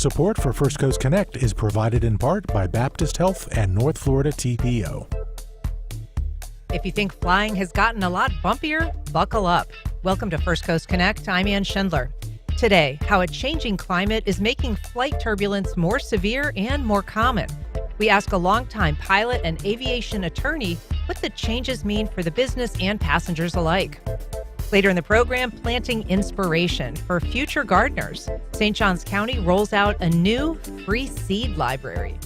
Support for First Coast Connect is provided in part by Baptist Health and North Florida TPO. If you think flying has gotten a lot bumpier, buckle up. Welcome to First Coast Connect. I'm Ann Schindler. Today, how a changing climate is making flight turbulence more severe and more common. We ask a longtime pilot and aviation attorney what the changes mean for the business and passengers alike. Later in the program, planting inspiration for future gardeners. St. Johns County rolls out a new free seed library.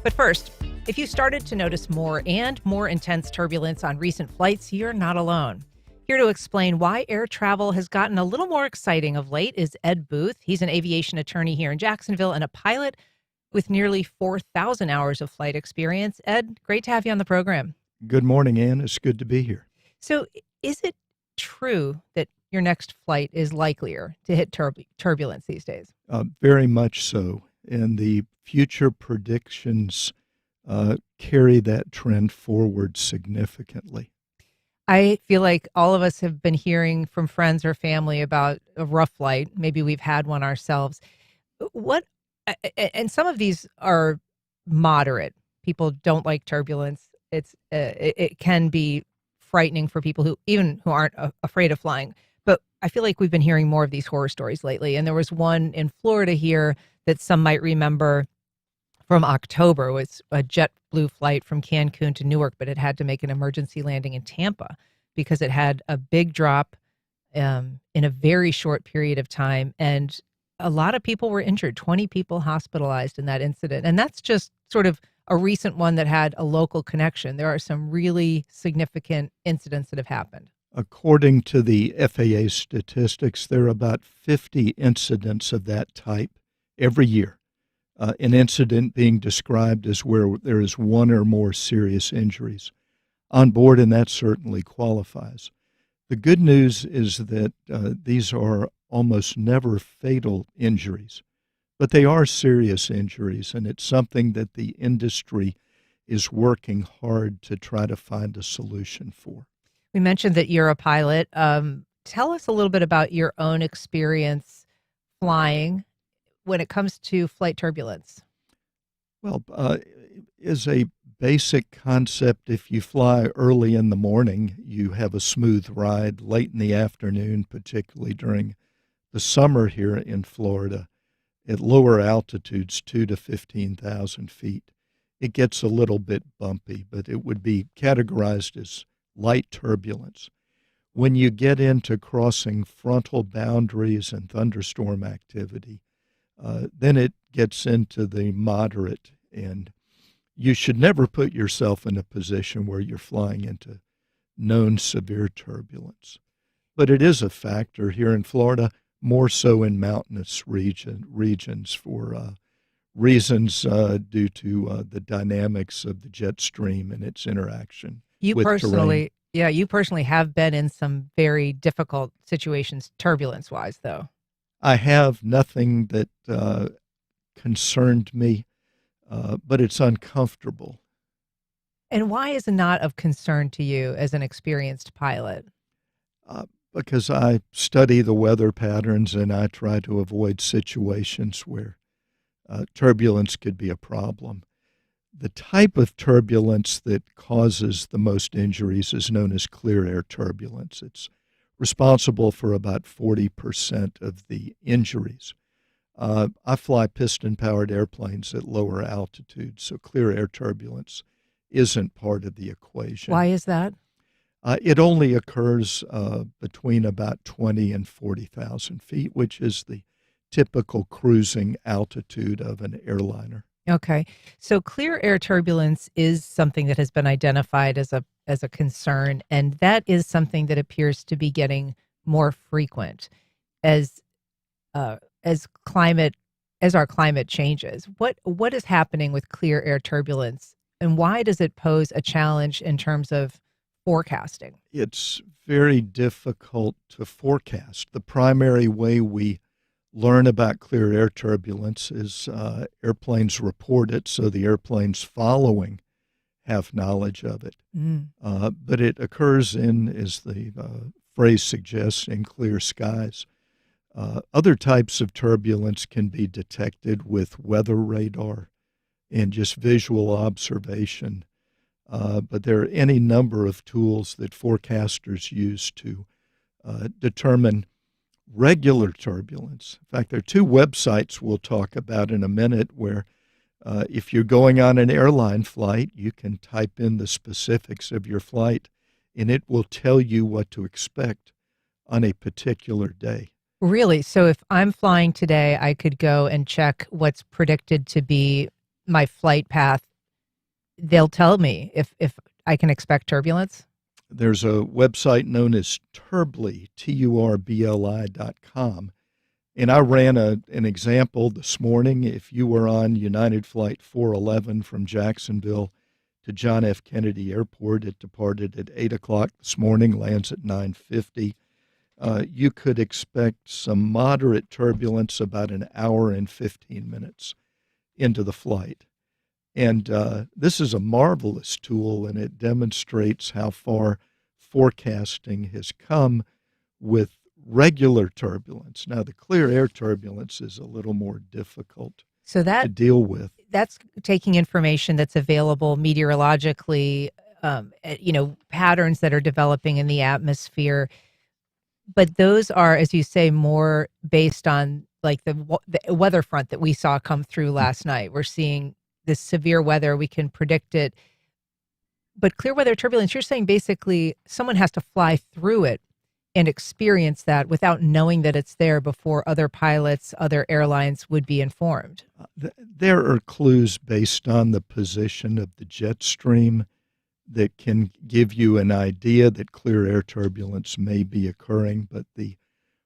But first, if you started to notice more and more intense turbulence on recent flights, you're not alone. Here to explain why air travel has gotten a little more exciting of late is Ed Booth. He's an aviation attorney here in Jacksonville and a pilot with nearly 4,000 hours of flight experience. Ed, great to have you on the program. Good morning, Ann. It's good to be here. So is it true that your next flight is likelier to hit turbulence these days? Very much so. And the future predictions carry that trend forward significantly. I feel like all of us have been hearing from friends or family about a rough flight. Maybe we've had one ourselves. And some of these are moderate. People don't like turbulence. It can be frightening for people who aren't afraid of flying. But I feel like we've been hearing more of these horror stories lately. And there was one in Florida here that some might remember from October. It was a JetBlue flight from Cancun to Newark, but it had to make an emergency landing in Tampa because it had a big drop in a very short period of time. And a lot of people were injured, 20 people hospitalized in that incident. And that's just sort of a recent one that had a local connection. There are some really significant incidents that have happened. According to the FAA statistics, there are about 50 incidents of that type every year. An incident being described as where there is one or more serious injuries on board, and that certainly qualifies. The good news is that these are almost never fatal injuries, but they are serious injuries, and it's something that the industry is working hard to try to find a solution for. We mentioned that you're a pilot. Tell us a little bit about your own experience flying when it comes to flight turbulence. Well, as a basic concept, if you fly early in the morning, you have a smooth ride. Late in the afternoon, particularly during the summer here in Florida, at lower altitudes, 2 to 15,000 feet, it gets a little bit bumpy, but it would be categorized as light turbulence. When you get into crossing frontal boundaries and thunderstorm activity, then it gets into the moderate, and you should never put yourself in a position where you're flying into known severe turbulence. But it is a factor here in Florida, more so in mountainous regions for reasons due to the dynamics of the jet stream and its interaction with terrain. Yeah, you personally have been in some very difficult situations, turbulence-wise, though. I have nothing that concerned me, but it's uncomfortable. And why is it not of concern to you as an experienced pilot? Because I study the weather patterns and I try to avoid situations where turbulence could be a problem. The type of turbulence that causes the most injuries is known as clear air turbulence. It's responsible for about 40% of the injuries. I fly piston-powered airplanes at lower altitudes, so clear air turbulence isn't part of the equation. Why is that? It only occurs between about 20 and 40,000 feet, which is the typical cruising altitude of an airliner. Okay. So clear air turbulence is something that has been identified as a concern, and that is something that appears to be getting more frequent as our climate changes. What is happening with clear air turbulence, and why does it pose a challenge in terms of forecasting? It's very difficult to forecast. The primary way we learn about clear air turbulence is airplanes report it, so the airplanes following have knowledge of it. But it occurs in, as the phrase suggests, in clear skies. Other types of turbulence can be detected with weather radar and just visual observation. But there are any number of tools that forecasters use to determine regular turbulence. In fact, there are two websites we'll talk about in a minute where if you're going on an airline flight, you can type in the specifics of your flight and it will tell you what to expect on a particular day. Really? So if I'm flying today, I could go and check what's predicted to be my flight path. They'll tell me if I can expect turbulence. There's a website known as Turbly, turbli.com. And I ran an example this morning. If you were on United Flight 411 from Jacksonville to John F. Kennedy Airport, it departed at 8 o'clock this morning, lands at 9:50. You could expect some moderate turbulence about an hour and 15 minutes into the flight. And this is a marvelous tool, and it demonstrates how far forecasting has come with regular turbulence. Now, the clear air turbulence is a little more difficult to deal with. That's taking information that's available meteorologically, patterns that are developing in the atmosphere. But those are, as you say, more based on like the weather front that we saw come through last night. We're seeing this severe weather. We can predict it. But clear weather turbulence, you're saying basically someone has to fly through it and experience that without knowing that it's there before other pilots, other airlines would be informed. There are clues based on the position of the jet stream that can give you an idea that clear air turbulence may be occurring, but the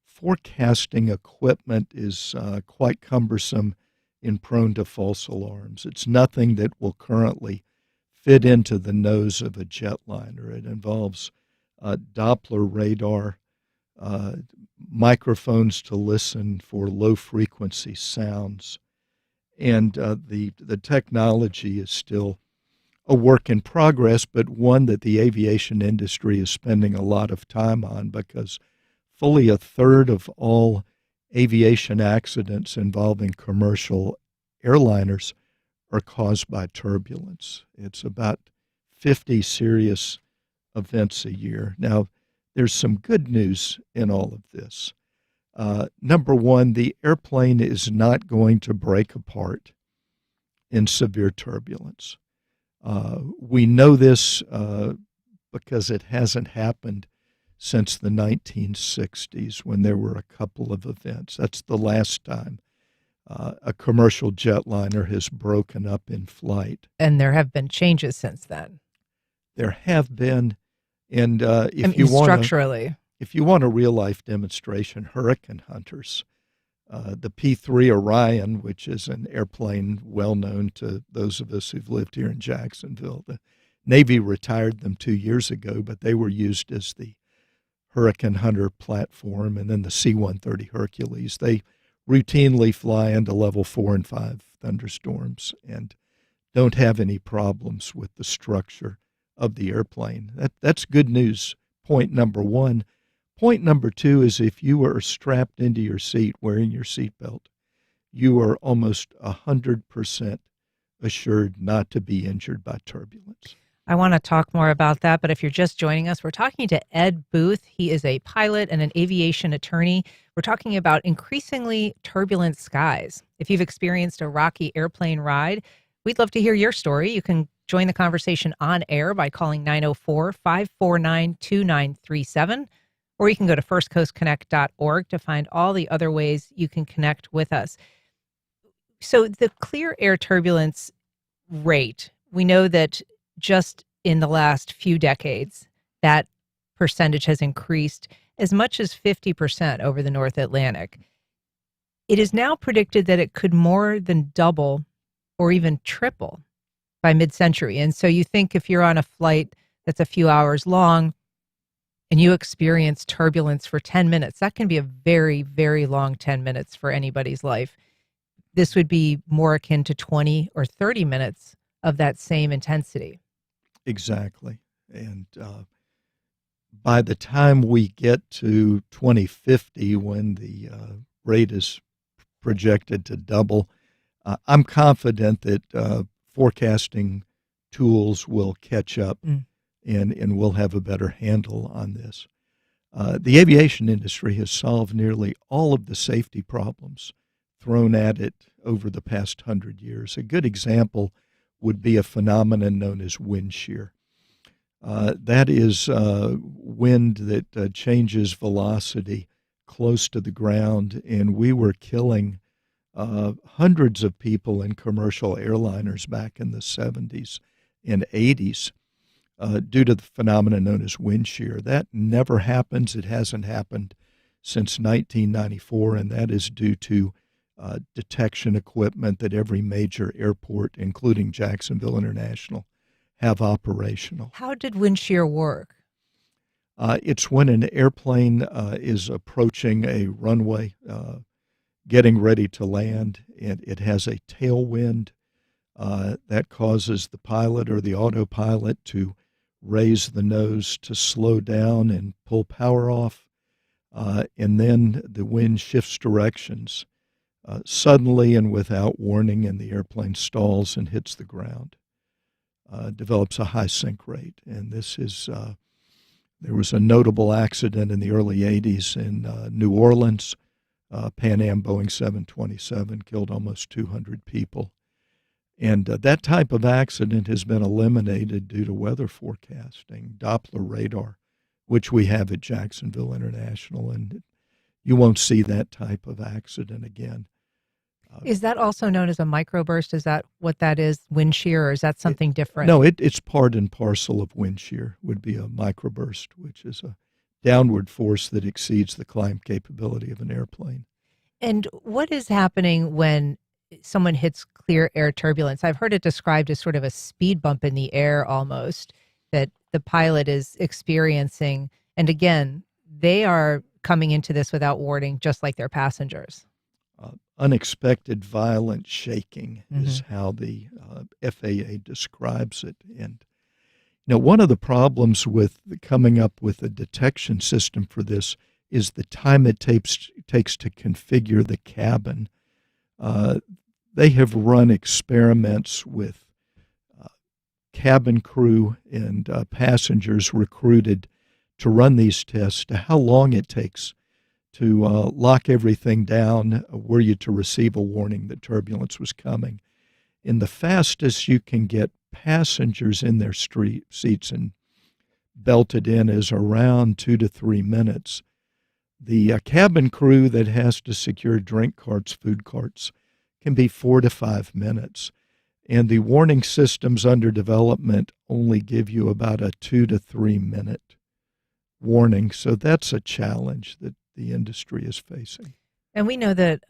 forecasting equipment is quite cumbersome and prone to false alarms. It's nothing that will currently fit into the nose of a jetliner. It involves Doppler radar, microphones to listen for low-frequency sounds, and the technology is still a work in progress, but one that the aviation industry is spending a lot of time on because fully a third of all aviation accidents involving commercial airliners are caused by turbulence. It's about 50 serious events a year. Now, there's some good news in all of this. Number one, the airplane is not going to break apart in severe turbulence. We know this because it hasn't happened since the 1960s when there were a couple of events. That's the last time a commercial jetliner has broken up in flight. And there have been changes since then. There have been, and structurally, if you want a real-life demonstration, hurricane hunters, the P-3 Orion, which is an airplane well known to those of us who've lived here in Jacksonville. The Navy retired them 2 years ago, but they were used as the Hurricane Hunter platform, and then the C-130 Hercules. They routinely fly into level 4 and 5 thunderstorms and don't have any problems with the structure of the airplane. That's good news, point number one. Point number two is if you are strapped into your seat wearing your seatbelt, you are almost 100% assured not to be injured by turbulence. I want to talk more about that, but if you're just joining us, we're talking to Ed Booth. He is a pilot and an aviation attorney. We're talking about increasingly turbulent skies. If you've experienced a rocky airplane ride, we'd love to hear your story. You can join the conversation on air by calling 904-549-2937, or you can go to firstcoastconnect.org to find all the other ways you can connect with us. So the clear air turbulence rate, we know that just in the last few decades, that percentage has increased as much as 50% over the North Atlantic. It is now predicted that it could more than double or even triple by mid-century. And so you think if you're on a flight that's a few hours long and you experience turbulence for 10 minutes, that can be a very, very long 10 minutes for anybody's life. This would be more akin to 20 or 30 minutes of that same intensity. Exactly. And by the time we get to 2050, when the rate is projected to double, I'm confident that forecasting tools will catch up and we'll have a better handle on this. The aviation industry has solved nearly all of the safety problems thrown at it over the past 100 years. A good example would be a phenomenon known as wind shear. That is wind that changes velocity close to the ground, and we were killing hundreds of people in commercial airliners back in the 70s and 80s due to the phenomenon known as wind shear. That never happens. It hasn't happened since 1994, and that is due to detection equipment that every major airport, including Jacksonville International, have operational. How did wind shear work? It's when an airplane is approaching a runway, getting ready to land, and it has a tailwind that causes the pilot or the autopilot to raise the nose to slow down and pull power off, and then the wind shifts directions suddenly and without warning, and the airplane stalls and hits the ground. Develops a high sink rate, and this is there was a notable accident in the early 80s in New Orleans. Pan Am Boeing 727 killed almost 200 people. And that type of accident has been eliminated due to weather forecasting, Doppler radar, which we have at Jacksonville International, and you won't see that type of accident again. Is that also known as a microburst? Is that what that is, wind shear, or is that something different? No, it's part and parcel of wind shear, would be a microburst, which is a downward force that exceeds the climb capability of an airplane. And what is happening when someone hits clear air turbulence? I've heard it described as sort of a speed bump in the air almost that the pilot is experiencing. And again, they are coming into this without warning, just like their passengers. Unexpected violent shaking is how the FAA describes it. And one of the problems with coming up with a detection system for this is the time it takes to configure the cabin. They have run experiments with cabin crew and passengers recruited to run these tests to how long it takes to lock everything down were you to receive a warning that turbulence was coming. And the fastest you can get passengers in their seats and belted in is around 2 to 3 minutes. The cabin crew that has to secure drink carts, food carts, can be 4 to 5 minutes. And the warning systems under development only give you about a 2 to 3 minute warning. So that's a challenge that the industry is facing. And we know that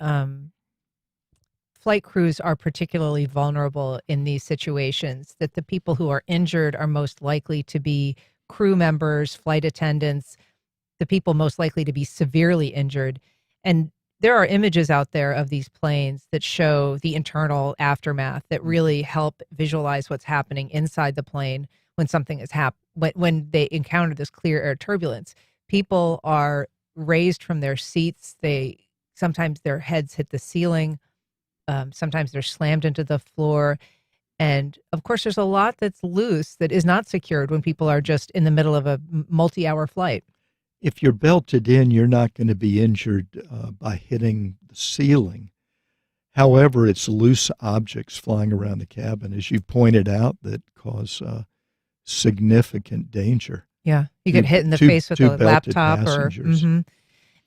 flight crews are particularly vulnerable in these situations, that the people who are injured are most likely to be crew members, flight attendants, the people most likely to be severely injured. And there are images out there of these planes that show the internal aftermath that really help visualize what's happening inside the plane when something is when they encounter this clear air turbulence. People are raised from their seats. Sometimes their heads hit the ceiling. Sometimes they're slammed into the floor. And of course, there's a lot that's loose that is not secured when people are just in the middle of a multi-hour flight. If you're belted in, you're not going to be injured by hitting the ceiling. However, it's loose objects flying around the cabin, as you pointed out, that cause significant danger. Yeah, you get hit in the face with a laptop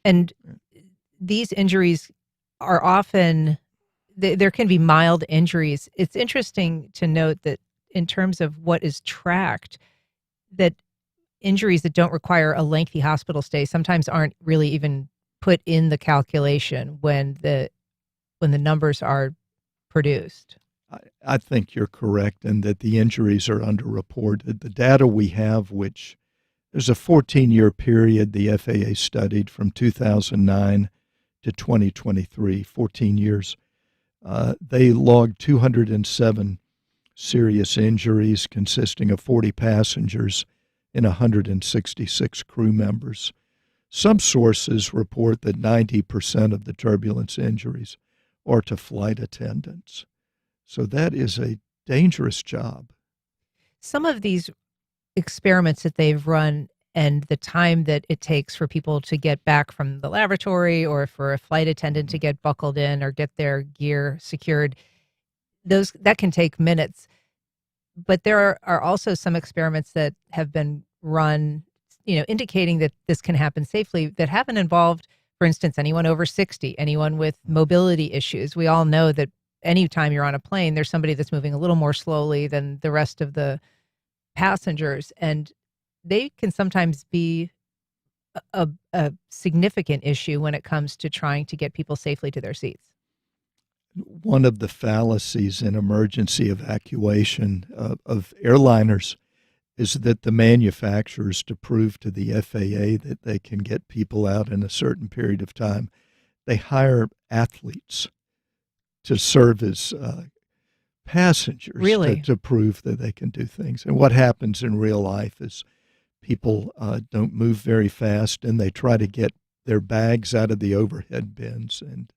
and these injuries are often, there can be mild injuries. It's interesting to note that in terms of what is tracked, that injuries that don't require a lengthy hospital stay sometimes aren't really even put in the calculation when the numbers are produced. I think you're correct, and that the injuries are underreported. The data we have, which there's a 14-year period the FAA studied from 2009 to 2023, 14 years. They logged 207 serious injuries consisting of 40 passengers and 166 crew members. Some sources report that 90% of the turbulence injuries are to flight attendants. So that is a dangerous job. Some of these experiments that they've run and the time that it takes for people to get back from the laboratory or for a flight attendant to get buckled in or get their gear secured, that can take minutes. But there are also some experiments that have been run, indicating that this can happen safely, that haven't involved, for instance, anyone over 60, anyone with mobility issues. We all know that anytime you're on a plane, there's somebody that's moving a little more slowly than the rest of the passengers, and they can sometimes be a significant issue when it comes to trying to get people safely to their seats. One of the fallacies in emergency evacuation of airliners is that the manufacturers, to prove to the FAA that they can get people out in a certain period of time, they hire athletes to serve as passengers. Really? To prove that they can do things. And what happens in real life is people don't move very fast, and they try to get their bags out of the overhead bins. And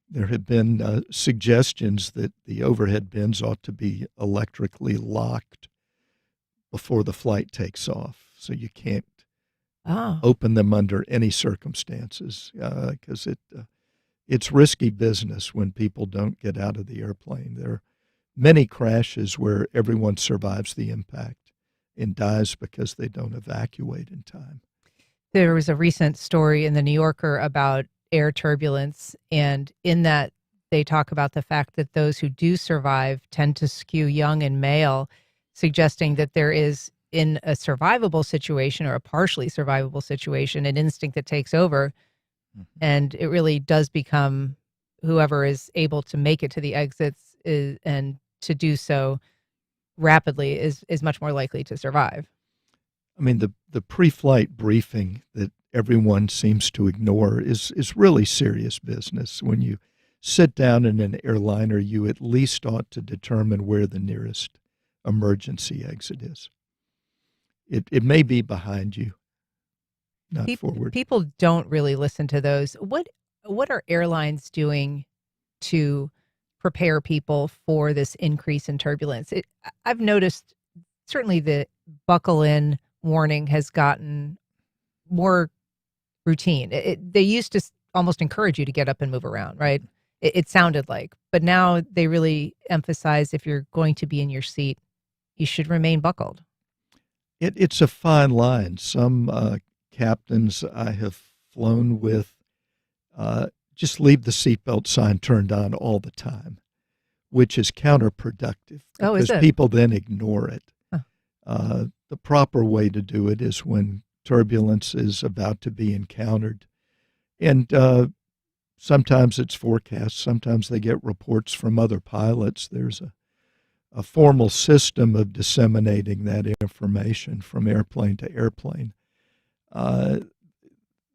there have been suggestions that the overhead bins ought to be electrically locked before the flight takes off, so you can't open them under any circumstances, because it's risky business when people don't get out of the airplane. There are many crashes where everyone survives the impact and dies because they don't evacuate in time. There was a recent story in the New Yorker about air turbulence, and in that they talk about the fact that those who do survive tend to skew young and male, suggesting that there is, in a survivable situation or a partially survivable situation, an instinct that takes over. And it really does become whoever is able to make it to the exits and to do so rapidly is much more likely to survive. I mean, the pre-flight briefing that everyone seems to ignore is really serious business. When you sit down in an airliner, you at least ought to determine where the nearest emergency exit is. It may be behind you, not forward. People don't really listen to those. What are airlines doing to prepare people for this increase in turbulence? I've noticed certainly the buckle in warning has gotten more routine. They used to almost encourage you to get up and move around, right? It sounded like, but now they really emphasize if you're going to be in your seat, you should remain buckled. It's a fine line. Some captains I have flown with just leave the seatbelt sign turned on all the time, which is counterproductive because people then ignore it. Huh. The proper way to do it is when turbulence is about to be encountered. And sometimes it's forecast. Sometimes they get reports from other pilots. There's a formal system of disseminating that information from airplane to airplane.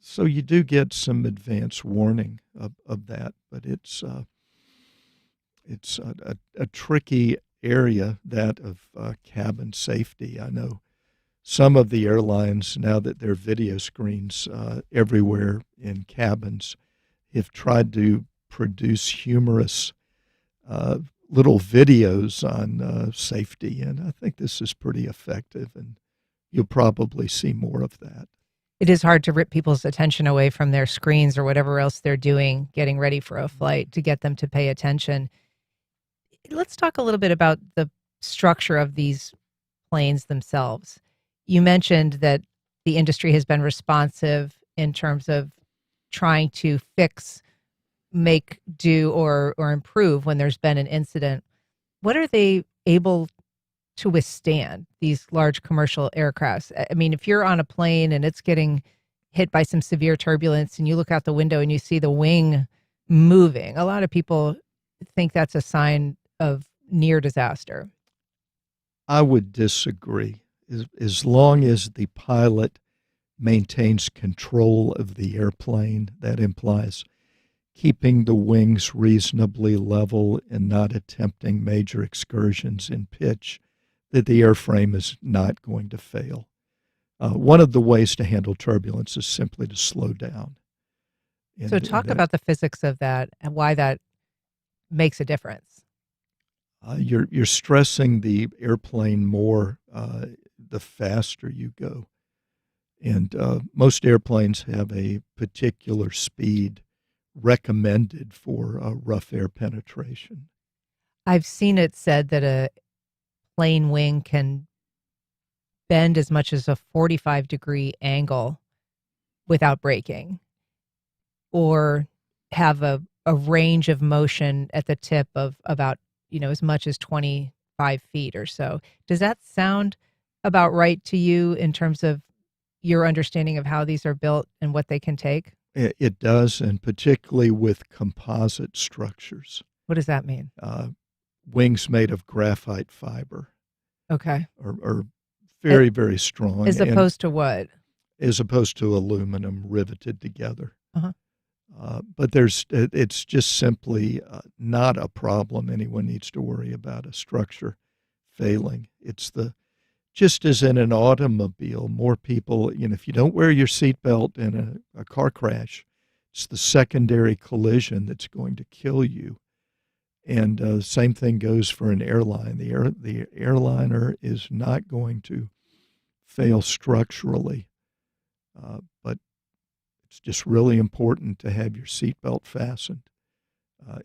So you do get some advance warning of that, but it's a tricky area, that of cabin safety. I know some of the airlines, now that there are video screens everywhere in cabins, have tried to produce humorous little videos on safety, and I think this is pretty effective, and you'll probably see more of that. It is hard to rip people's attention away from their screens or whatever else they're doing, getting ready for a flight, to get them to pay attention. Let's talk a little bit about the structure of these planes themselves. You mentioned that the industry has been responsive in terms of trying to fix, make do, or improve when there's been an incident. What are they able to withstand, these large commercial aircrafts? I mean, if you're on a plane and it's getting hit by some severe turbulence and you look out the window and you see the wing moving, a lot of people think that's a sign of near disaster. I would disagree. As long as the pilot maintains control of the airplane, that implies keeping the wings reasonably level and not attempting major excursions in pitch, that the airframe is not going to fail. One of the ways to handle turbulence is simply to slow down. So And talk that, about the physics of that and why that makes a difference. you're stressing the airplane more the faster you go. And most airplanes have a particular speed recommended for rough air penetration. I've seen it said that a plane wing can bend as much as a 45-degree angle without breaking, or have a range of motion at the tip of about, as much as 25 feet or so. Does that sound about right to you in terms of your understanding of how these are built and what they can take? It does, and particularly with composite structures. What does that mean? Wings made of graphite fiber Okay. are very, very strong. As opposed to what? As opposed to aluminum riveted together. Uh-huh. But it's just simply not a problem anyone needs to worry about a structure failing. Just as in an automobile, more people, if you don't wear your seatbelt in a car crash, it's the secondary collision that's going to kill you. And same thing goes for an airline. The airliner is not going to fail structurally, but it's just really important to have your seatbelt fastened.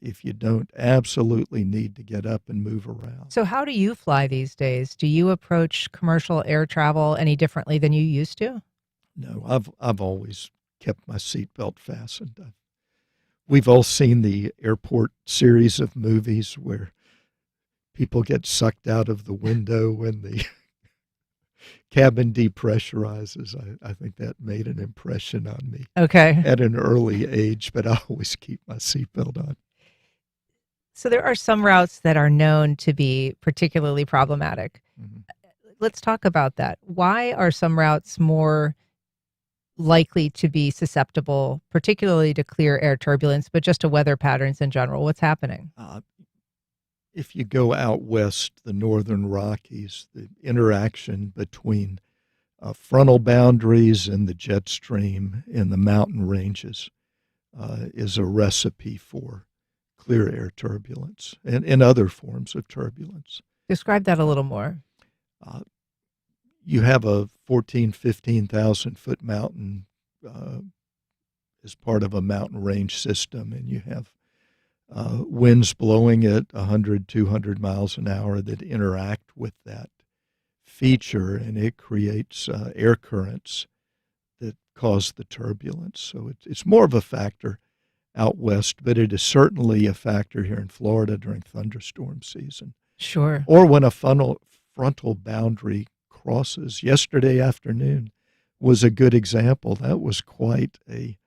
If you don't, absolutely need to get up and move around. So how do you fly these days? Do you approach commercial air travel any differently than you used to? No, I've always kept my seatbelt fastened. We've all seen the airport series of movies where people get sucked out of the window when the cabin depressurizes. I think that made an impression on me Okay. at an early age, but I always keep my seatbelt on. So there are some routes that are known to be particularly problematic. Mhm. Let's talk about that. Why are some routes more likely to be susceptible, particularly to clear air turbulence, but just to weather patterns in general? What's happening? If you go out west, the northern Rockies, the interaction between frontal boundaries and the jet stream in the mountain ranges is a recipe for clear air turbulence and other forms of turbulence. Describe that a little more. You have a 15,000 foot mountain as part of a mountain range system, and you have winds blowing at 100, 200 miles an hour that interact with that feature, and it creates air currents that cause the turbulence. So it's more of a factor out west, but it is certainly a factor here in Florida during thunderstorm season. Sure. Or when a frontal boundary crosses. Yesterday afternoon was a good example. That was quite a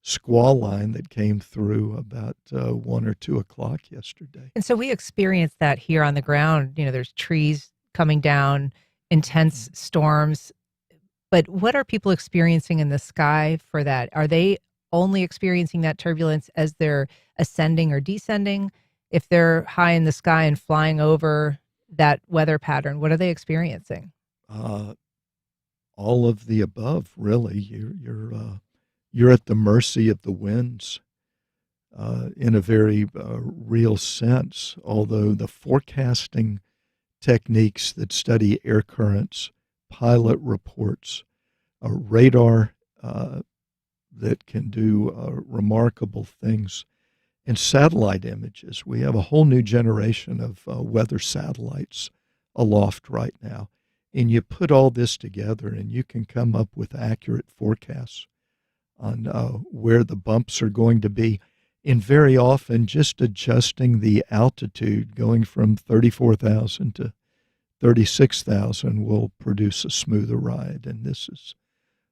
squall line that came through about 1 or 2 o'clock yesterday. And so we experience that here on the ground. There's trees coming down, intense storms. But what are people experiencing in the sky for that? Are they only experiencing that turbulence as they're ascending or descending? If they're high in the sky and flying over that weather pattern, what are they experiencing? All of the above, really. You're at the mercy of the winds in a very real sense. Although the forecasting techniques that study air currents, pilot reports, radar that can do remarkable things, and satellite images. We have a whole new generation of weather satellites aloft right now. And you put all this together and you can come up with accurate forecasts on where the bumps are going to be. And very often just adjusting the altitude, going from 34,000 to 36,000 will produce a smoother ride. And this is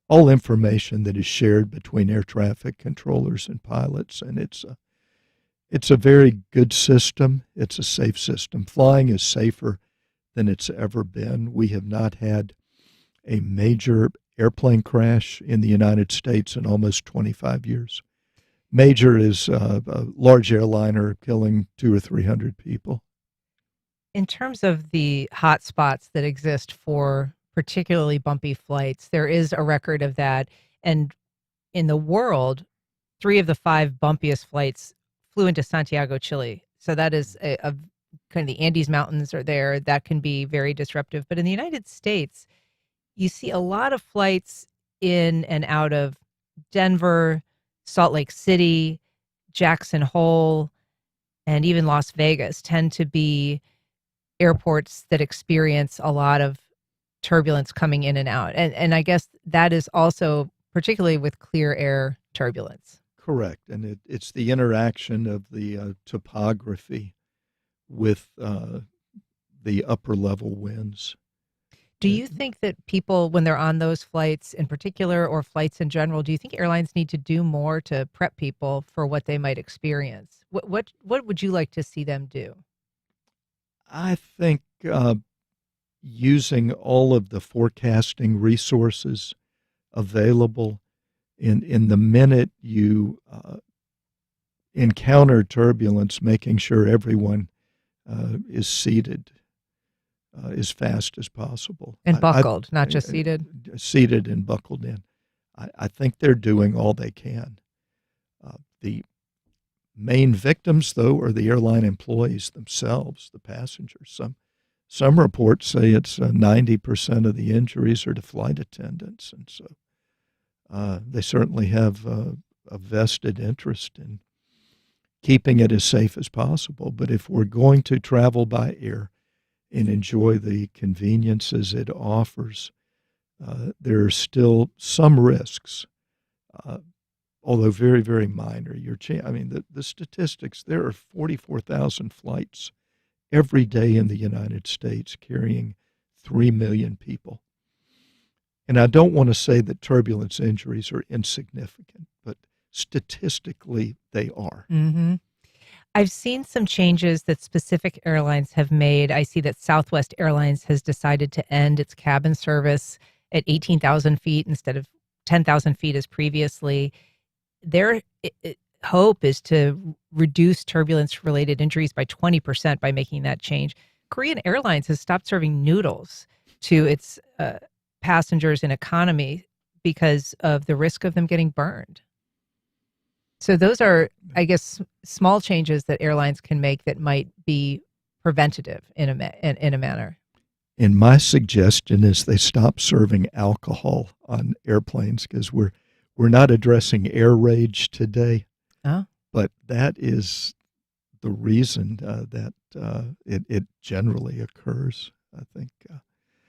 all information that is shared between air traffic controllers and pilots. And it's a very good system. It's a safe system. Flying is safer than it's ever been. We have not had a major airplane crash in the United States in almost 25 years. Major is a large airliner killing 200 or 300 people. In terms of the hot spots that exist for particularly bumpy flights. There is a record of that. And in the world, 3 of the 5 bumpiest flights flew into Santiago, Chile. So that is a kind of the Andes Mountains are there. That can be very disruptive. But in the United States, you see a lot of flights in and out of Denver, Salt Lake City, Jackson Hole, and even Las Vegas tend to be airports that experience a lot of turbulence coming in and out. And I guess that is also particularly with clear air turbulence. Correct. And it's the interaction of the topography with the upper level winds. Do you think that people, when they're on those flights in particular or flights in general, do you think airlines need to do more to prep people for what they might experience? What would you like to see them do? I think using all of the forecasting resources available in the minute you encounter turbulence, making sure everyone is seated as fast as possible. And buckled, not just seated? Seated and buckled in. I think they're doing all they can. The main victims, though, are the airline employees themselves, the passengers. Some reports say it's 90% of the injuries are to flight attendants, and so they certainly have a vested interest in keeping it as safe as possible. But if we're going to travel by air and enjoy the conveniences it offers, there are still some risks, although very, very minor. The statistics, there are 44,000 flights every day in the United States carrying 3 million people. And I don't want to say that turbulence injuries are insignificant, but statistically they are. Mm-hmm. I've seen some changes that specific airlines have made. I see that Southwest Airlines has decided to end its cabin service at 18,000 feet instead of 10,000 feet as previously. Their hope is to reduce turbulence-related injuries by 20% by making that change. Korean Airlines has stopped serving noodles to its passengers in economy because of the risk of them getting burned. So those are, I guess, small changes that airlines can make that might be preventative in a manner. And my suggestion is they stop serving alcohol on airplanes, because we're not addressing air rage today. Oh. But that is the reason that it generally occurs, I think.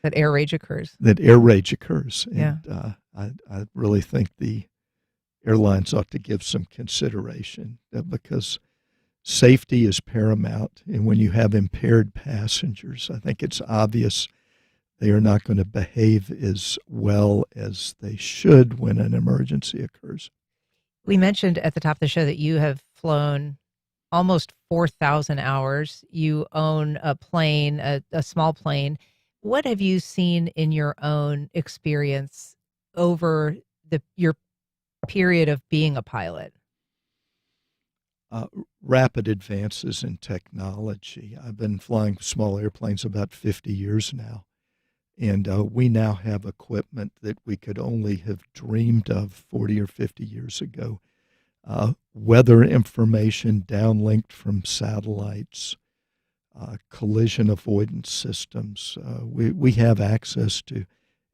That air rage occurs. That air rage occurs. Yeah. And I really think the airlines ought to give some consideration, because safety is paramount. And when you have impaired passengers, I think it's obvious they are not going to behave as well as they should when an emergency occurs. We mentioned at the top of the show that you have flown almost 4,000 hours. You own a plane, a small plane. What have you seen in your own experience over your period of being a pilot? Rapid advances in technology. I've been flying small airplanes about 50 years now, and we now have equipment that we could only have dreamed of 40 or 50 years ago. Weather information downlinked from satellites, collision avoidance systems. We have access to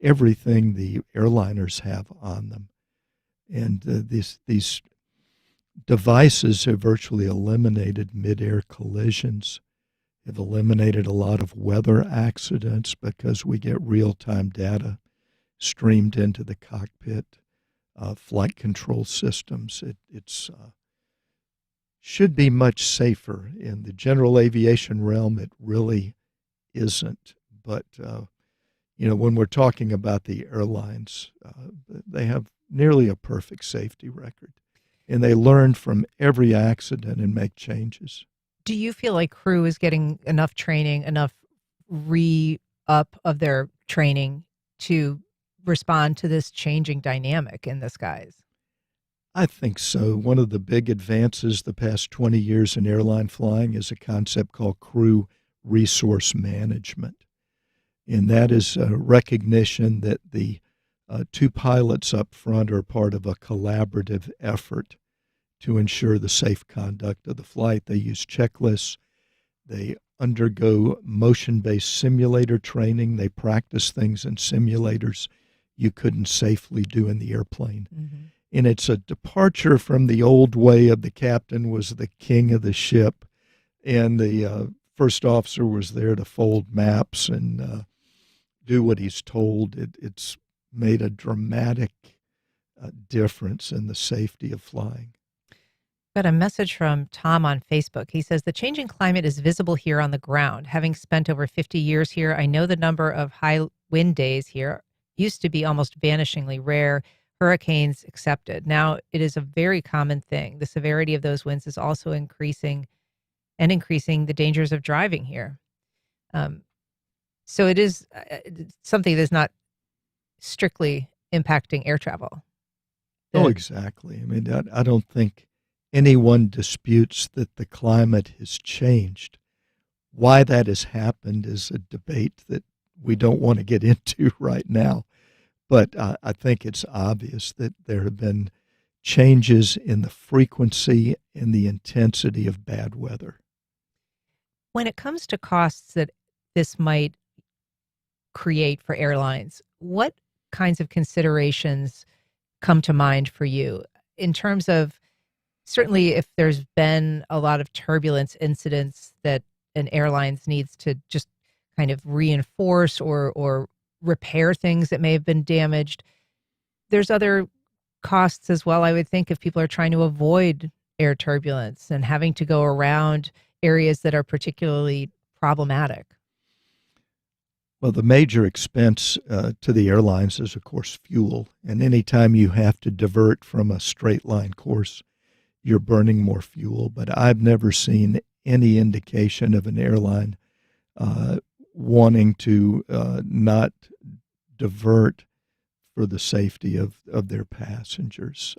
everything the airliners have on them. And these devices have virtually eliminated mid-air collisions, have eliminated a lot of weather accidents because we get real-time data streamed into the cockpit. Flight control systems. It's should be much safer. In the general aviation realm, it really isn't. But when we're talking about the airlines, they have nearly a perfect safety record, and they learn from every accident and make changes. Do you feel like crew is getting enough training, enough re-up of their training to respond to this changing dynamic in the skies? I think so. One of the big advances the past 20 years in airline flying is a concept called crew resource management. And that is a recognition that the two pilots up front are part of a collaborative effort to ensure the safe conduct of the flight. They use checklists. They undergo motion-based simulator training. They practice things in simulators you couldn't safely do in the airplane. Mm-hmm. And it's a departure from the old way of the captain was the king of the ship, and the first officer was there to fold maps and do what he's told. It's made a dramatic difference in the safety of flying. Got a message from Tom on Facebook. He says, the changing climate is visible here on the ground. Having spent over 50 years here, I know the number of high wind days here used to be almost vanishingly rare, hurricanes accepted. Now it is a very common thing. The severity of those winds is also increasing the dangers of driving here. So it is something that's not strictly impacting air travel. Oh, exactly. I mean, I don't think anyone disputes that the climate has changed. Why that has happened is a debate that we don't want to get into right now. But I think it's obvious that there have been changes in the frequency and the intensity of bad weather. When it comes to costs that this might create for airlines, what kinds of considerations come to mind for you in terms of, certainly if there's been a lot of turbulence incidents that an airlines needs to just kind of reinforce or repair things that may have been damaged, there's other costs as well, I would think, if people are trying to avoid air turbulence and having to go around areas that are particularly problematic. Well, the major expense to the airlines is, of course, fuel. And anytime you have to divert from a straight line course, you're burning more fuel. But I've never seen any indication of an airline wanting to not divert for the safety of their passengers.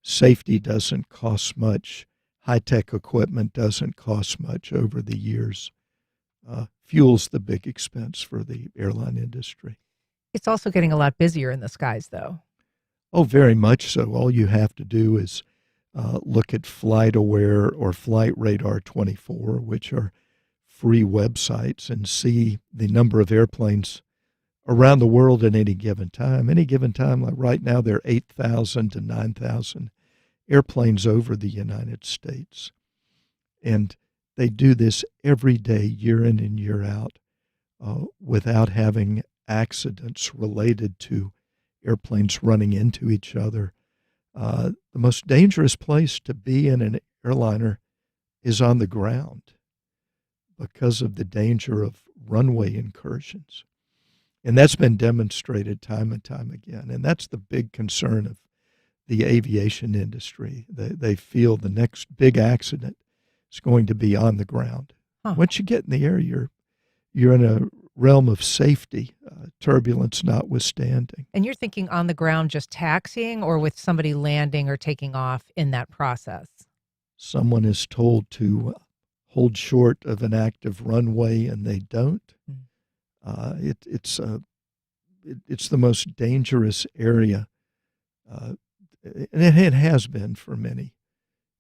Safety doesn't cost much. High-tech equipment doesn't cost much over the years. Fuel's the big expense for the airline industry. It's also getting a lot busier in the skies, though. Oh, very much so. All you have to do is look at FlightAware or Flight Radar 24, which are free websites, and see the number of airplanes around the world at any given time. Any given time, like right now, there are 8,000 to 9,000 airplanes over the United States. And they do this every day, year in and year out, without having accidents related to airplanes running into each other. The most dangerous place to be in an airliner is on the ground because of the danger of runway incursions. And that's been demonstrated time and time again. And that's the big concern of the aviation industry. They feel the next big accident is going to be on the ground. Huh. Once you get in the air, you're in a realm of safety, turbulence notwithstanding. And you're thinking on the ground just taxiing, or with somebody landing or taking off in that process? Someone is told to hold short of an active runway and they don't. It's the most dangerous area, and it has been for many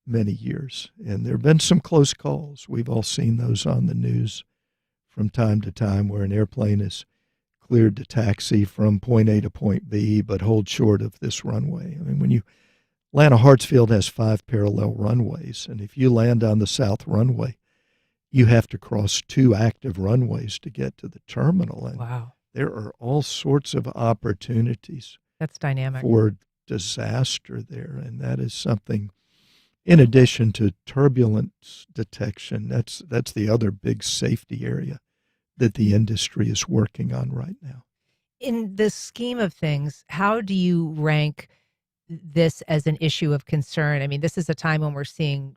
years. And there have been some close calls. We've all seen those on the news from time to time, where an airplane is cleared to taxi from point A to point B, but hold short of this runway. I mean, when you Atlanta Hartsfield has 5 parallel runways, and if you land on the south runway, you have to cross 2 active runways to get to the terminal. And wow, there are all sorts of opportunities that's dynamic for disaster there. And that is something, in addition to turbulence detection, that's the other big safety area that the industry is working on right now. In the scheme of things, how do you rank this as an issue of concern? I mean, this is a time when we're seeing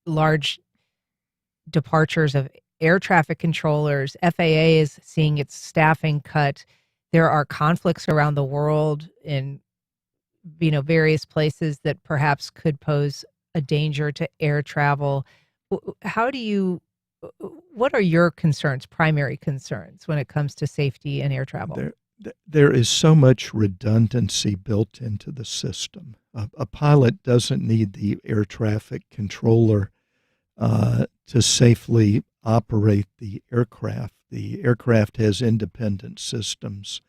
large departures of air traffic controllers. FAA is seeing its staffing cut. There are conflicts around the world in, various places that perhaps could pose a danger to air travel. How do you What are your concerns, primary concerns, when it comes to safety and air travel? There is so much redundancy built into the system. A pilot doesn't need the air traffic controller to safely operate the aircraft. The aircraft has independent systems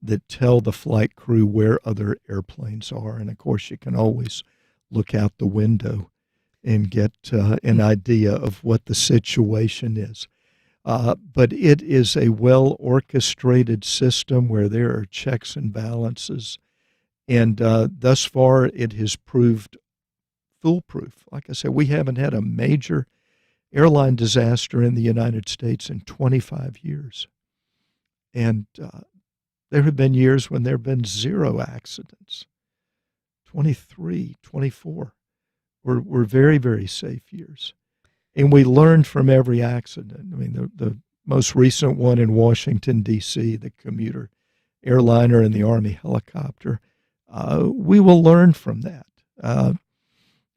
that tell the flight crew where other airplanes are. And of course, you can always look out the window and get an idea of what the situation is. But it is a well-orchestrated system where there are checks and balances. And thus far, it has proved foolproof. Like I said, we haven't had a major airline disaster in the United States in 25 years. And there have been years when there have been 0 accidents, 23, 24. Were very, very safe years. And we learned from every accident. I mean, the most recent one in Washington, D.C., the commuter airliner and the Army helicopter, we will learn from that.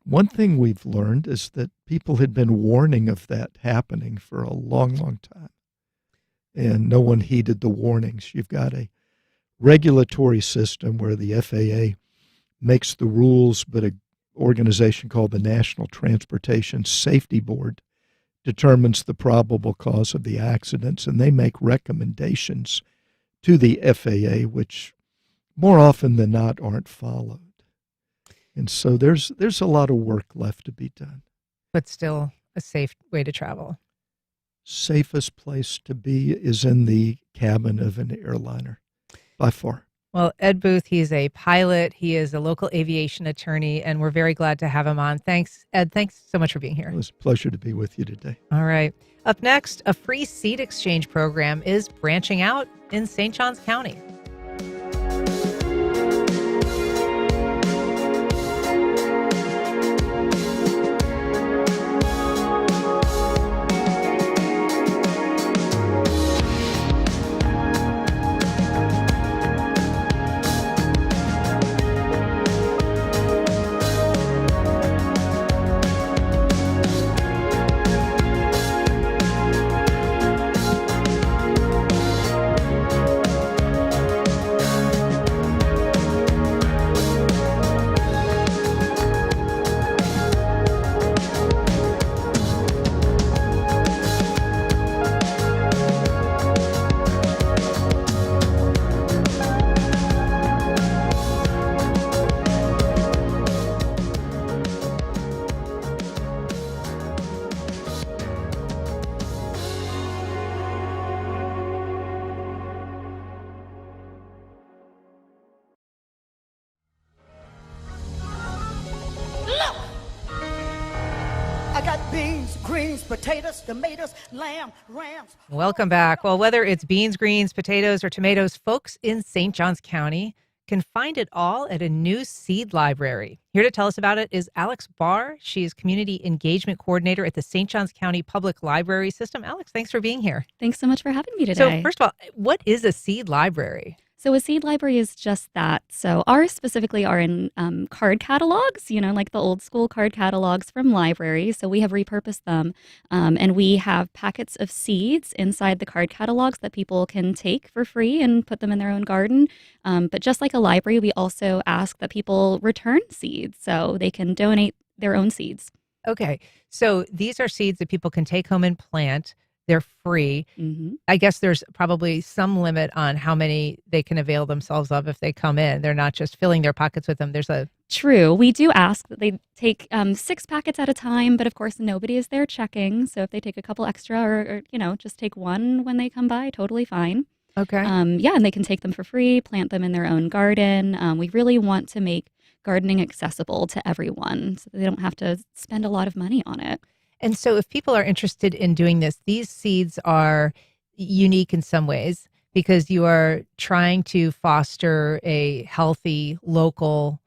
One thing we've learned is that people had been warning of that happening for a long, long time, and no one heeded the warnings. You've got a regulatory system where the FAA makes the rules, but a organization called the National Transportation Safety Board determines the probable cause of the accidents, and they make recommendations to the FAA, which more often than not aren't followed. And so there's a lot of work left to be done. But still a safe way to travel. Safest place to be is in the cabin of an airliner, by far. Well, Ed Booth, he's a pilot. He is a local aviation attorney, and we're very glad to have him on. Thanks, Ed. Thanks so much for being here. It was a pleasure to be with you today. All right. Up next, a free seat exchange program is branching out in St. Johns County. I got beans, greens, potatoes, tomatoes, lamb, rams. Welcome back. Well, whether it's beans, greens, potatoes, or tomatoes, folks in St. Johns County can find it all at a new seed library. Here to tell us about it is Alex Barr. She's Community Engagement Coordinator at the St. Johns County Public Library System. Alex, thanks for being here. Thanks so much for having me today. So first of all, what is a seed library? So a seed library is just that. So ours specifically are in card catalogs, like the old school card catalogs from libraries. So we have repurposed them, and we have packets of seeds inside the card catalogs that people can take for free and put them in their own garden. But just like a library, we also ask that people return seeds so they can donate their own seeds. Okay, so these are seeds that people can take home and plant. They're free. Mm-hmm. I guess there's probably some limit on how many they can avail themselves of if they come in. They're not just filling their pockets with them. True. We do ask that they take 6 packets at a time, but of course nobody is there checking. So if they take a couple extra or just take one when they come by, totally fine. Okay. And they can take them for free, plant them in their own garden. We really want to make gardening accessible to everyone so that they don't have to spend a lot of money on it. And so if people are interested in doing this, these seeds are unique in some ways because you are trying to foster a healthy local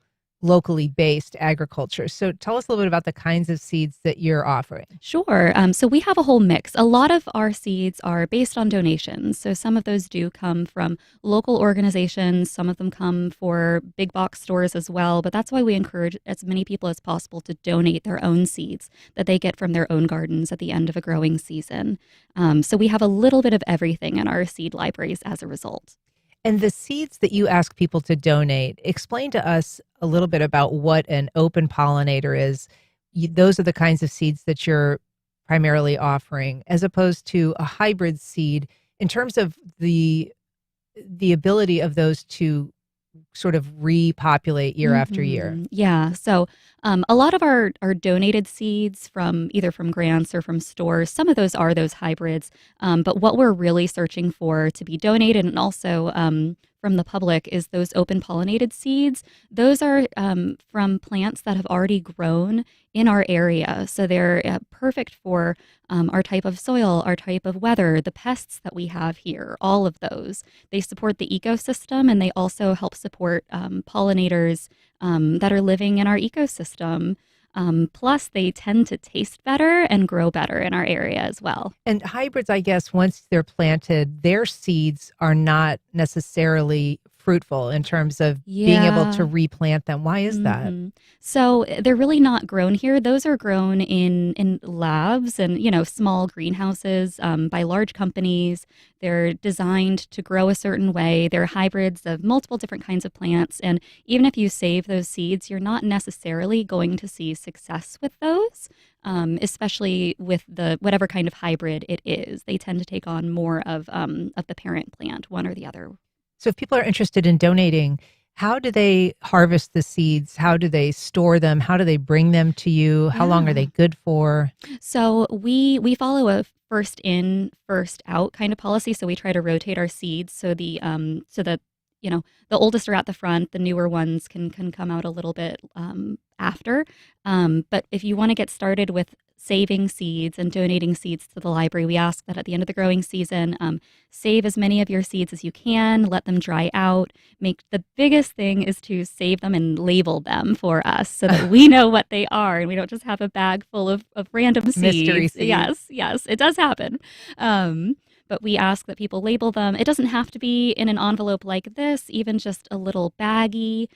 locally based agriculture. So tell us a little bit about the kinds of seeds that you're offering. Sure. So we have a whole mix. A lot of our seeds are based on donations. So some of those do come from local organizations. Some of them come for big box stores as well. But that's why we encourage as many people as possible to donate their own seeds that they get from their own gardens at the end of a growing season. So we have a little bit of everything in our seed libraries as a result. And the seeds that you ask people to donate, explain to us a little bit about what an open pollinator is. Those are the kinds of seeds that you're primarily offering, as opposed to a hybrid seed in terms of the ability of those to sort of repopulate year after year. Yeah. So a lot of our donated seeds from either from grants or from stores, some of those are those hybrids. But what we're really searching for to be donated and also from the public is those open pollinated seeds. Those are from plants that have already grown in our area. So they're perfect for our type of soil, our type of weather, the pests that we have here, all of those. They support the ecosystem and they also help support pollinators that are living in our ecosystem. Plus, they tend to taste better and grow better in our area as well. And hybrids, I guess, once they're planted, their seeds are not necessarily fruitful in terms of being able to replant them. Why is that? So they're really not grown here. Those are grown in labs and, small greenhouses by large companies. They're designed to grow a certain way. They're hybrids of multiple different kinds of plants. And even if you save those seeds, you're not necessarily going to see success with those, especially with whatever kind of hybrid it is. They tend to take on more of the parent plant, one or the other. So if people are interested in donating, how do they harvest the seeds? How do they store them? How do they bring them to you? How long are they good for? So we follow a first in, first out kind of policy. So we try to rotate our seeds so that the oldest are at the front, the newer ones can come out a little bit after. But if you want to get started with saving seeds and donating seeds to the library, we ask that at the end of the growing season, save as many of your seeds as you can, let them dry out. The biggest thing is to save them and label them for us so that we know what they are and we don't just have a bag full of random seeds. Mystery seeds. Yes, it does happen. But we ask that people label them. It doesn't have to be in an envelope like this, even just a little baggie.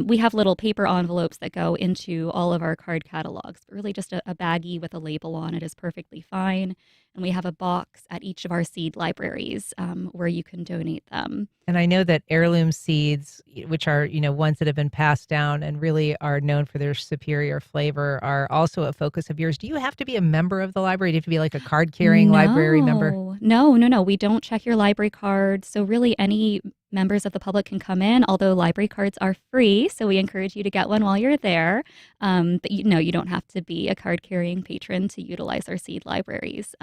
We have little paper envelopes that go into all of our card catalogs, but really just a baggie with a label on it is perfectly fine. And we have a box at each of our seed libraries where you can donate them. And I know that heirloom seeds, which are, ones that have been passed down and really are known for their superior flavor, are also a focus of yours. Do you have to be a member of the library? Do you have to be like a card-carrying library member? No. We don't check your library card. So really any members of the public can come in, although library cards are free. So we encourage you to get one while you're there. But you don't have to be a card-carrying patron to utilize our seed libraries.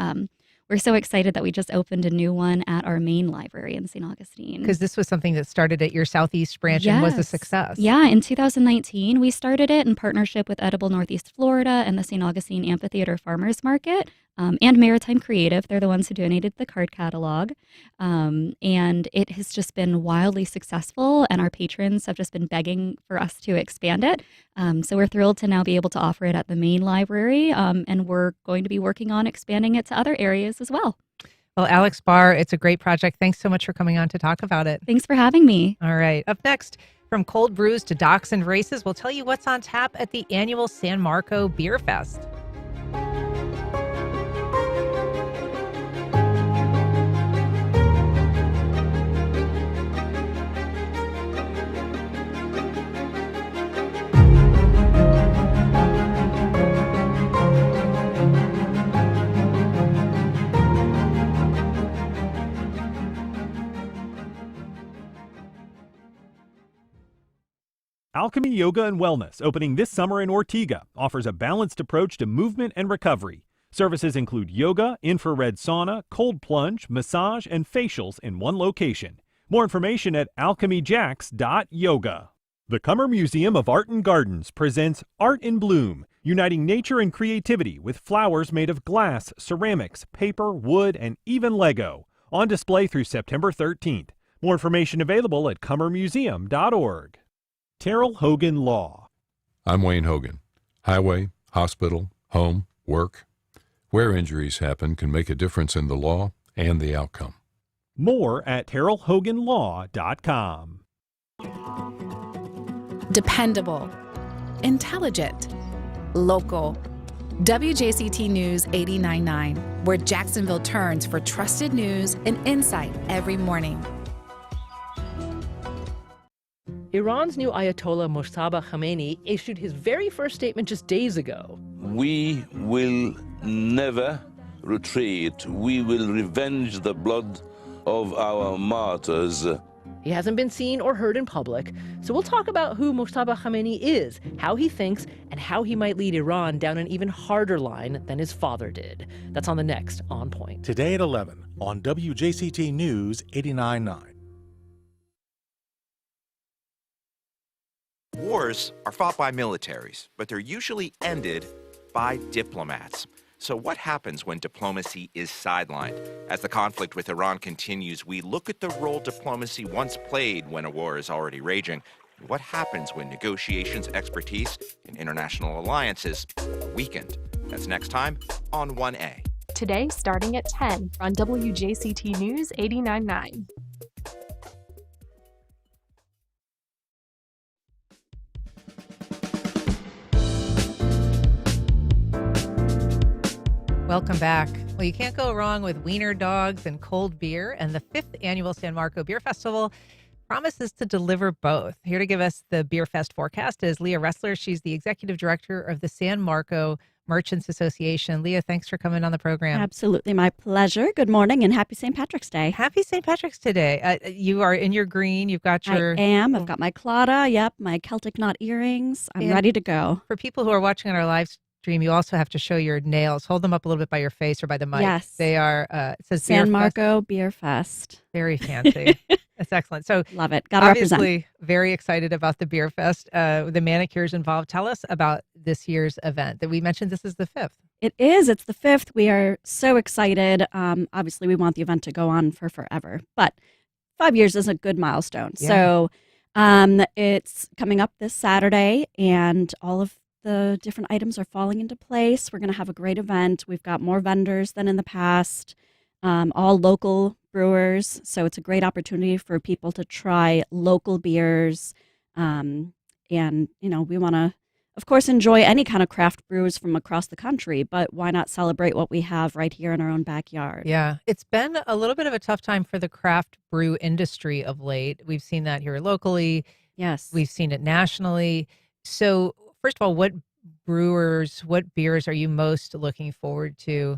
We're so excited that we just opened a new one at our main library in St. Augustine. Because this was something that started at your Southeast branch and was a success. Yeah, in 2019, we started it in partnership with Edible Northeast Florida and the St. Augustine Amphitheater Farmers Market and Maritime Creative. They're the ones who donated the card catalog. And it has just been wildly successful, and our patrons have just been begging for us to expand it. So we're thrilled to now be able to offer it at the main library, and we're going to be working on expanding it to other areas as well. Well, Alex Barr, it's a great project. Thanks so much for coming on to talk about it. Thanks for having me. All right. Up next, from cold brews to docks and races, we'll tell you what's on tap at the annual San Marco Beer Fest. Alchemy Yoga and Wellness, opening this summer in Ortiga, offers a balanced approach to movement and recovery. Services include yoga, infrared sauna, cold plunge, massage, and facials in one location. More information at alchemyjacks.yoga. The Cummer Museum of Art and Gardens presents Art in Bloom, uniting nature and creativity with flowers made of glass, ceramics, paper, wood, and even Lego. On display through September 13th. More information available at cummermuseum.org. Terrell Hogan Law. I'm Wayne Hogan. Highway, hospital, home, work. Where injuries happen can make a difference in the law and the outcome. More at TerrellHoganLaw.com. Dependable, intelligent, local. WJCT News 89.9, where Jacksonville turns for trusted news and insight every morning. Iran's new Ayatollah Mojtaba Khamenei issued his very first statement just days ago. We will never retreat. We will revenge the blood of our martyrs. He hasn't been seen or heard in public, so we'll talk about who Mojtaba Khamenei is, how he thinks, and how he might lead Iran down an even harder line than his father did. That's on the next On Point. Today at 11 on WJCT News 89.9. Wars are fought by militaries, but they're usually ended by diplomats. So what happens when diplomacy is sidelined? As the conflict with Iran continues, we look at the role diplomacy once played when a war is already raging. What happens when negotiations, expertise, and international alliances are weakened? That's next time on 1A. Today, starting at 10 on WJCT News 89.9. Welcome back. Well, you can't go wrong with wiener dogs and cold beer, and the 5th annual San Marco Beer Festival promises to deliver both. Here to give us the Beer Fest forecast is Leah Ressler. She's the executive director of the San Marco Merchants Association. Leah, thanks for coming on the program. Absolutely, my pleasure. Good morning and happy St. Patrick's Day. Happy St. Patrick's Day. You are in your green. You've got your... I am. I've got my claddagh. Yep, my Celtic knot earrings. I'm ready to go. For people who are watching on our live stream, you also have to show your nails. Hold them up a little bit by your face or by the mic. Yes. They are, it says San Beer Marco Fest. Beer Fest. Very fancy. That's excellent. So love it. Got to obviously represent. Very excited about the Beer Fest. The manicures involved. Tell us about this year's event that we mentioned. This is the 5th. It is. It's the 5th. We are so excited. Obviously, we want the event to go on for forever, but 5 years is a good milestone. Yeah. So it's coming up this Saturday, and all of the different items are falling into place. We're going to have a great event. We've got more vendors than in the past, all local brewers. So it's a great opportunity for people to try local beers. And, we want to, of course, enjoy any kind of craft brews from across the country, but why not celebrate what we have right here in our own backyard? Yeah. It's been a little bit of a tough time for the craft brew industry of late. We've seen that here locally. Yes. We've seen it nationally. So first of all, what beers are you most looking forward to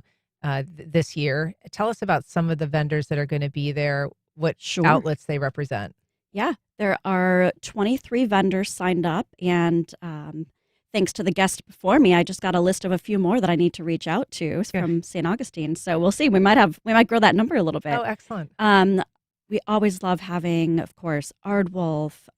this year? Tell us about some of the vendors that are going to be there, what outlets they represent. Yeah, there are 23 vendors signed up, and thanks to the guest before me, I just got a list of a few more that I need to reach out to from St. Augustine. So we'll see. We might grow that number a little bit. Oh, excellent. We always love having, of course, Ardwolf.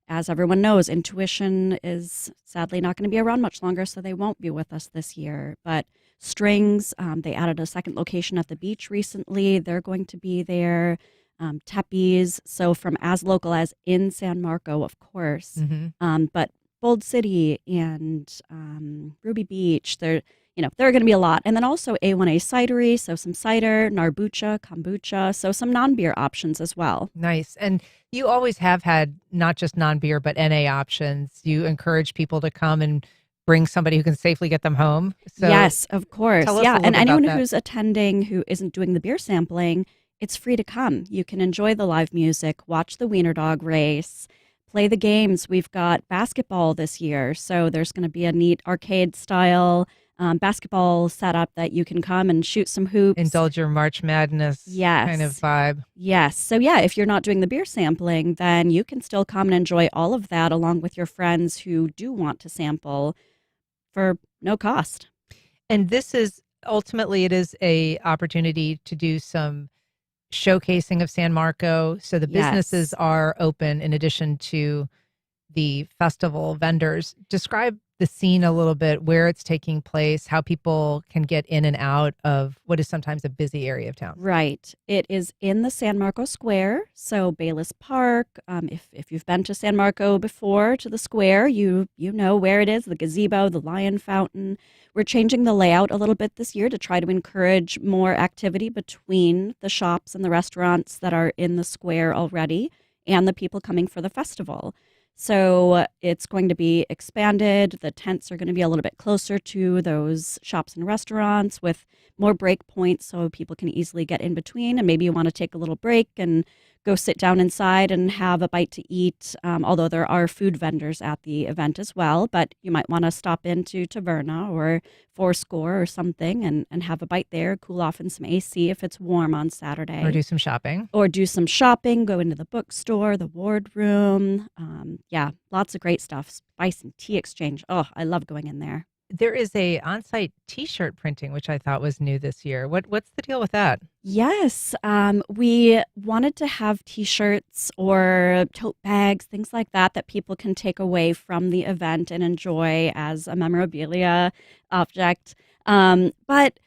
As everyone knows, Intuition is sadly not going to be around much longer, so they won't be with us this year. But Strings, they added a second location at the beach recently. They're going to be there. Teppies, so from as local as in San Marco, of course. Mm-hmm. But Bold City and Ruby Beach, there are going to be a lot. And then also A1A Cidery, so some cider, Narbucha, kombucha, so some non-beer options as well. Nice. And you always have had not just non-beer, but NA options. You encourage people to come and bring somebody who can safely get them home. So yes, of course. Tell us yeah, a little and bit anyone about that. who's attending who isn't doing the beer sampling, it's free to come. You can enjoy the live music, watch the wiener dog race, play the games. We've got basketball this year, so there's going to be a neat arcade-style basketball setup that you can come and shoot some hoops. Indulge your March Madness kind of vibe. Yes. So yeah, if you're not doing the beer sampling, then you can still come and enjoy all of that along with your friends who do want to sample for no cost. And this is ultimately, it is a opportunity to do some showcasing of San Marco. So the businesses are open in addition to the festival vendors. Describe the scene a little bit, where it's taking place, how people can get in and out of what is sometimes a busy area of town. Right. It is in the San Marco Square, so Bayless Park. If you've been to San Marco before, to the square, you know where it is, the gazebo, the lion fountain. We're changing the layout a little bit this year to try to encourage more activity between the shops and the restaurants that are in the square already and the people coming for the festival. So it's going to be expanded. The tents are going to be a little bit closer to those shops and restaurants with more break points so people can easily get in between. And maybe you want to take a little break and go sit down inside and have a bite to eat, although there are food vendors at the event as well. But you might want to stop into Taverna or Fourscore or something and have a bite there, cool off in some AC if it's warm on Saturday. Or do some shopping. Go into the bookstore, the wardroom. Yeah, lots of great stuff. Spice and tea exchange. Oh, I love going in there. There is a on-site T-shirt printing, which I thought was new this year. What's the deal with that? Yes, we wanted to have T-shirts or tote bags, things like that people can take away from the event and enjoy as a memorabilia object. But,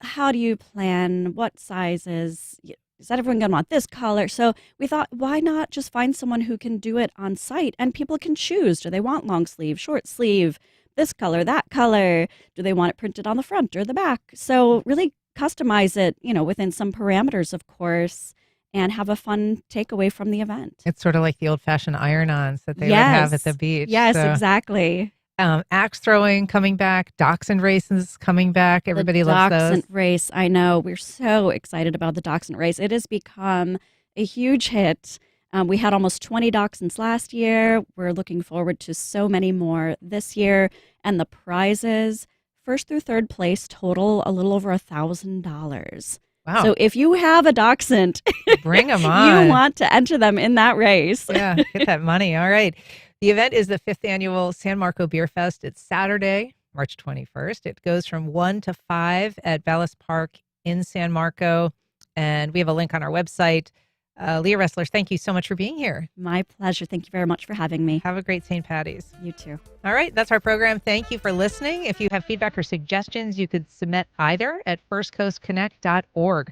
how do you plan? What sizes? Is that everyone going to want this color? So we thought, why not just find someone who can do it on site and people can choose. Do they want long sleeve, short sleeve? This color, that color? Do they want it printed on the front or the back? So really customize it, within some parameters, of course, and have a fun takeaway from the event. It's sort of like the old-fashioned iron-ons that they would have at the beach. Yes, exactly. Axe throwing coming back, dachshund races coming back. Everybody loves those. Dachshund race, I know. We're so excited about the dachshund race. It has become a huge hit. We had almost 20 dachshunds last year. We're looking forward to so many more this year. And the prizes, first through third place, total a little over $1,000. Wow. So if you have a dachshund, bring them on. You want to enter them in that race. Yeah, get that money. All right. The event is the 5th annual San Marco Beer Fest. It's Saturday, March 21st. It goes from 1 to 5 at Bayless Park in San Marco. And we have a link on our website. Leah Ressler, thank you so much for being here. My pleasure. Thank you very much for having me. Have a great St. Patty's. You too. All right, that's our program. Thank you for listening. If you have feedback or suggestions, you could submit either at firstcoastconnect.org.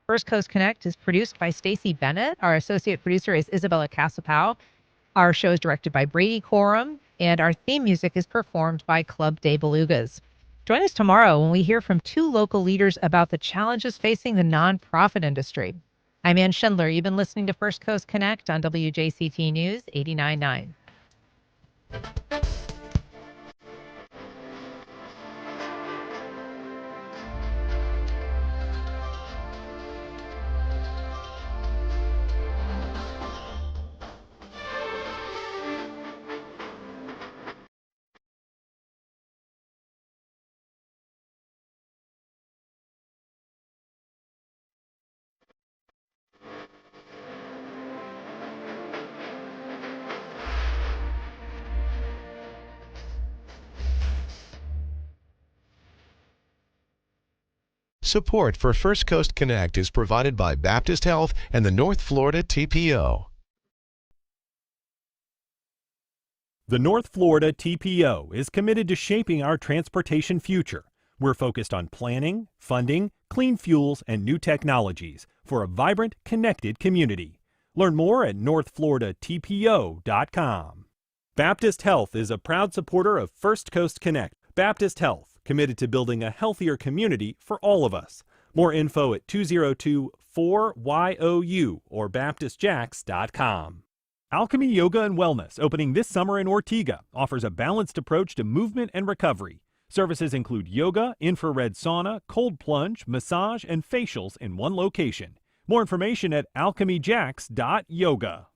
First Coast Connect is produced by Stacey Bennett. Our associate producer is Isabella Casapow. Our show is directed by Brady Corum, and our theme music is performed by Club de Belugas. Join us tomorrow when we hear from 2 local leaders about the challenges facing the nonprofit industry. I'm Ann Schindler. You've been listening to First Coast Connect on WJCT News 89.9. Support for First Coast Connect is provided by Baptist Health and the North Florida TPO. The North Florida TPO is committed to shaping our transportation future. We're focused on planning, funding, clean fuels, and new technologies for a vibrant, connected community. Learn more at northfloridatpo.com. Baptist Health is a proud supporter of First Coast Connect. Baptist Health, committed to building a healthier community for all of us. More info at 202-4YOU or baptistjacks.com. Alchemy Yoga and Wellness, opening this summer in Ortega, offers a balanced approach to movement and recovery. Services include yoga, infrared sauna, cold plunge, massage, and facials in one location. More information at alchemyjacks.yoga.